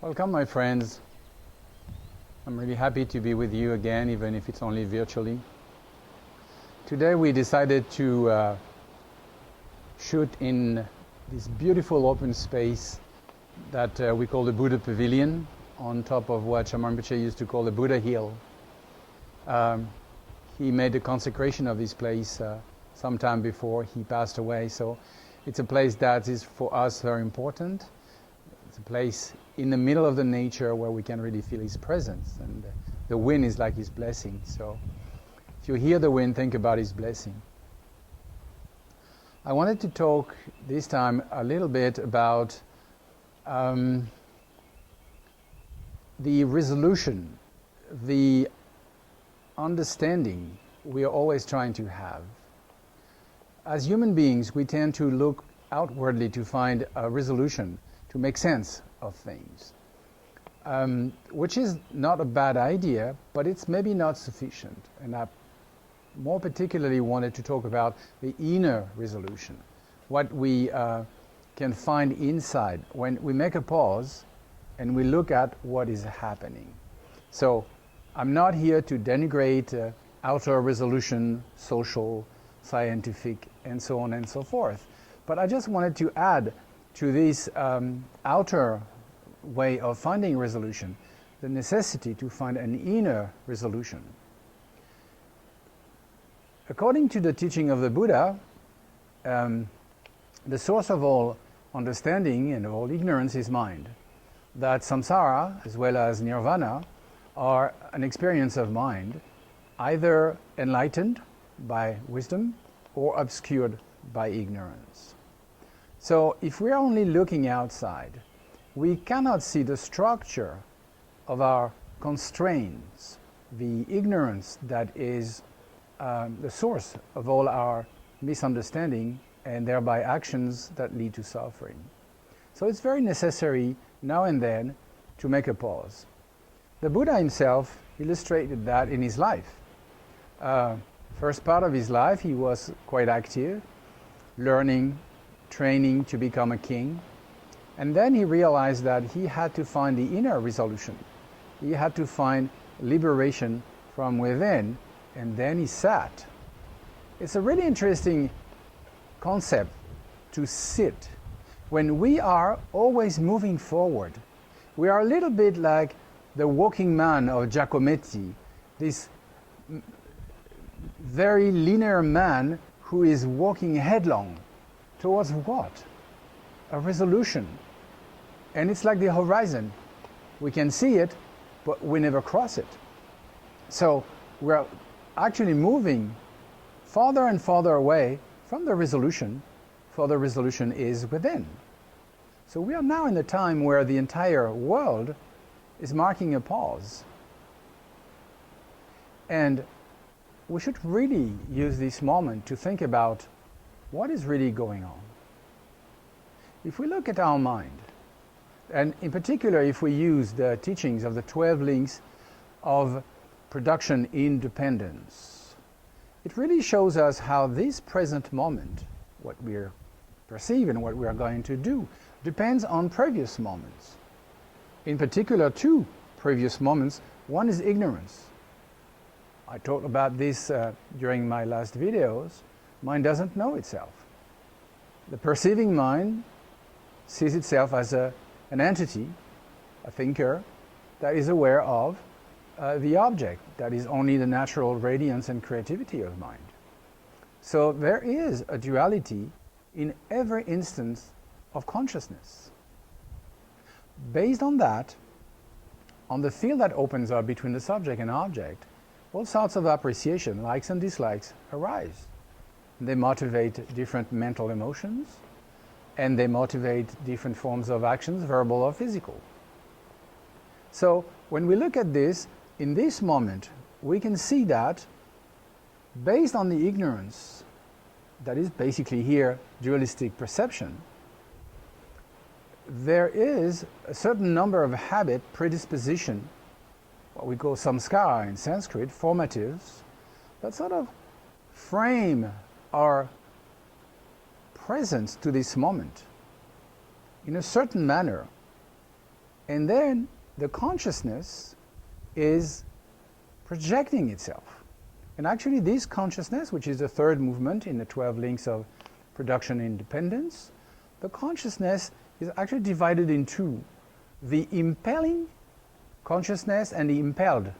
Welcome, my friends. I'm really happy to be with you again, even if it's only virtually. Today we decided to shoot in this beautiful open space that we call the Buddha Pavilion, on top of what Shaman Rinpoche used to call the Buddha Hill. He made a consecration of this place sometime before he passed away, so it's a place that is for us very important. It's a place in the middle of the nature where we can really feel his presence, and the wind is like his blessing. So if you hear the wind, think about his blessing. I wanted to talk this time a little bit about the resolution, the understanding we are always trying to have. As human beings, we tend to look outwardly to find a resolution, to make sense of things, which is not a bad idea, but it's maybe not sufficient. And I more particularly wanted to talk about the inner resolution, what we can find inside when we make a pause and we look at what is happening. So I'm not here to denigrate outer resolution, social, scientific, and so on and so forth, but I just wanted to add to this outer way of finding resolution the necessity to find an inner resolution. According to the teaching of the Buddha, the source of all understanding and of all ignorance is mind. That samsara, as well as nirvana, are an experience of mind, either enlightened by wisdom or obscured by ignorance. So if we're only looking outside, we cannot see the structure of our constraints, the ignorance that is the source of all our misunderstanding and thereby actions that lead to suffering. So it's very necessary now and then to make a pause. The Buddha himself illustrated that in his life. First part of his life he was quite active, learning, training to become a king, and then he realized that he had to find the inner resolution. He had to find liberation from within, and then he sat. It's a really interesting concept to sit. When we are always moving forward, we are a little bit like the walking man of Giacometti, this very linear man who is walking headlong towards what? A resolution. And it's like the horizon. We can see it, but we never cross it. So we're actually moving farther and farther away from the resolution, for the resolution is within. So we are now in a time where the entire world is marking a pause. And we should really use this moment to think about what is really going on. If we look at our mind, and in particular if we use the teachings of the 12 links of production independence, it really shows us how this present moment, what we perceive and what we are going to do, depends on previous moments. In particular, two previous moments. One is ignorance. I talked about this during my last videos. Mind doesn't know itself. The perceiving mind sees itself as an entity, a thinker, that is aware of the object, that is only the natural radiance and creativity of mind. So there is a duality in every instance of consciousness. Based on that, on the field that opens up between the subject and object, all sorts of appreciation, likes and dislikes, arise. They motivate different mental emotions, and they motivate different forms of actions, verbal or physical. So when we look at this, in this moment, we can see that based on the ignorance, that is basically here dualistic perception, there is a certain number of habit, predisposition, what we call samskara in Sanskrit, formatives, that sort of frame our presence to this moment in a certain manner. And then the consciousness is projecting itself. And actually this consciousness, which is the third movement in the 12 links of production independence, the consciousness is actually divided in two: the impelling consciousness and the impelled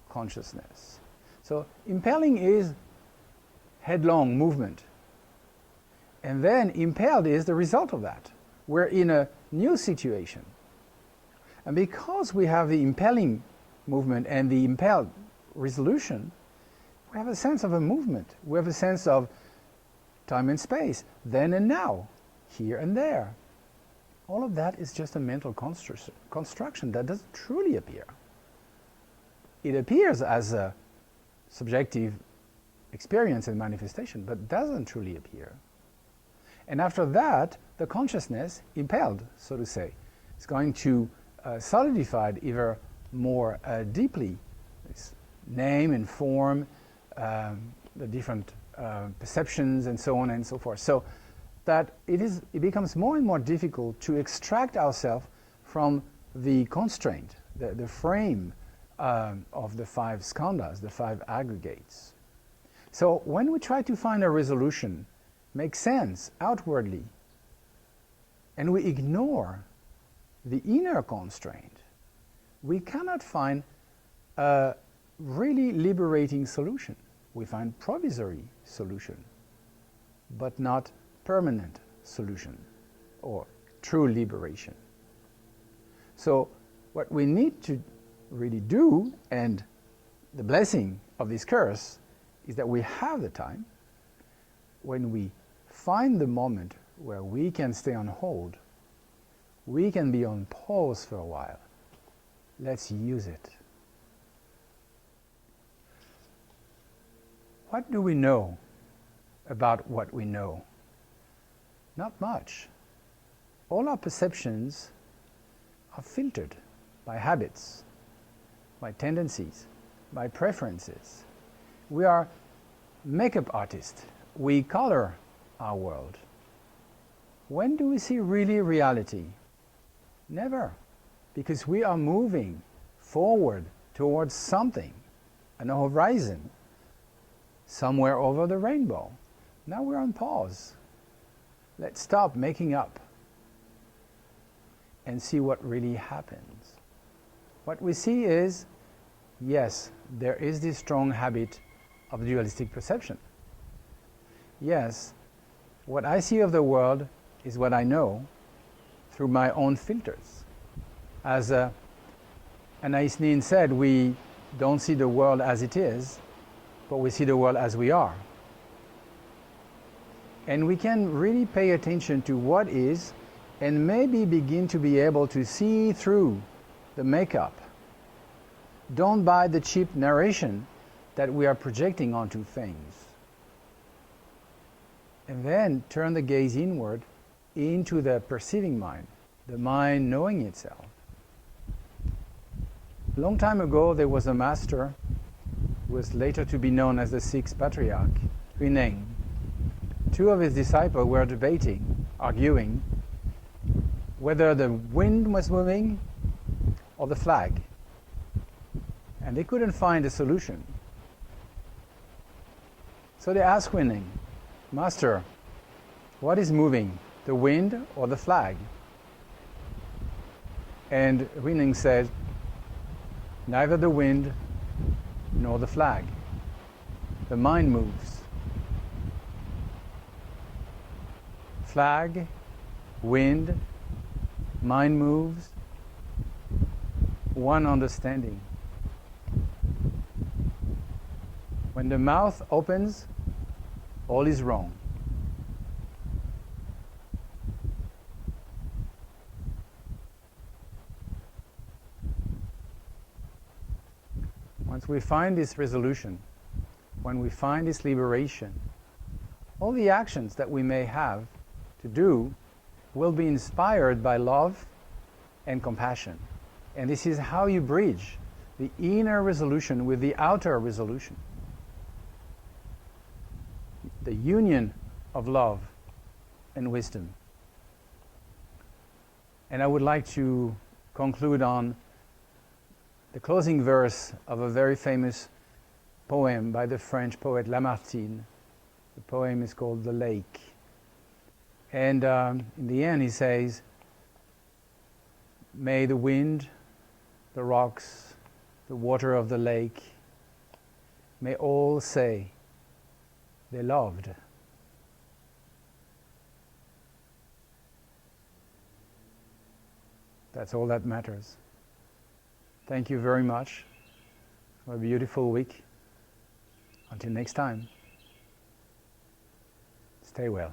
consciousness. So impelling is headlong movement. And then impelled is the result of that. We're in a new situation. And because we have the impelling movement and the impelled resolution, we have a sense of a movement. We have a sense of time and space, then and now, here and there. All of that is just a mental construction that doesn't truly appear. It appears as a subjective experience and manifestation, but doesn't truly appear. And after that, the consciousness, impelled, so to say, is going to solidify it even more deeply. This name and form, the different perceptions and so on and so forth. So that it becomes more and more difficult to extract ourselves from the constraint, the frame of the five skandhas, the five aggregates. So when we try to find a resolution, make sense outwardly, and we ignore the inner constraint, we cannot find a really liberating solution. We find provisory solution, but not permanent solution or true liberation. So what we need to really do, and the blessing of this course, is that we have the time, when we find the moment where we can stay on hold, we can be on pause for a while. Let's use it. What do we know about what we know? Not much. All our perceptions are filtered by habits, by tendencies, by preferences. We are makeup artists. We color our world. When do we see really reality? Never. Because we are moving forward towards something, an horizon, somewhere over the rainbow. Now we're on pause. Let's stop making up and see what really happens. What we see is, yes, there is this strong habit of dualistic perception. Yes, what I see of the world is what I know through my own filters. As Anais Nin said, we don't see the world as it is, but we see the world as we are. And we can really pay attention to what is, and maybe begin to be able to see through the makeup. Don't buy the cheap narration that we are projecting onto things. And then turn the gaze inward into the perceiving mind, the mind knowing itself. A long time ago, there was a master who was later to be known as the sixth patriarch, Huineng. Two of his disciples were debating, arguing, whether the wind was moving or the flag. And they couldn't find a solution. So they asked Huineng, Master, what is moving, the wind or the flag? And Huineng said, neither the wind nor the flag. The mind moves. Flag, wind, mind moves, one understanding. When the mouth opens, all is wrong. Once we find this resolution, when we find this liberation, all the actions that we may have to do will be inspired by love and compassion. And this is how you bridge the inner resolution with the outer resolution. The union of love and wisdom. And I would like to conclude on the closing verse of a very famous poem by the French poet Lamartine. The poem is called The Lake. And in the end he says, may the wind, the rocks, the water of the lake, may all say they loved. That's all that matters. Thank you very much. Have a beautiful week. Until next time, stay well.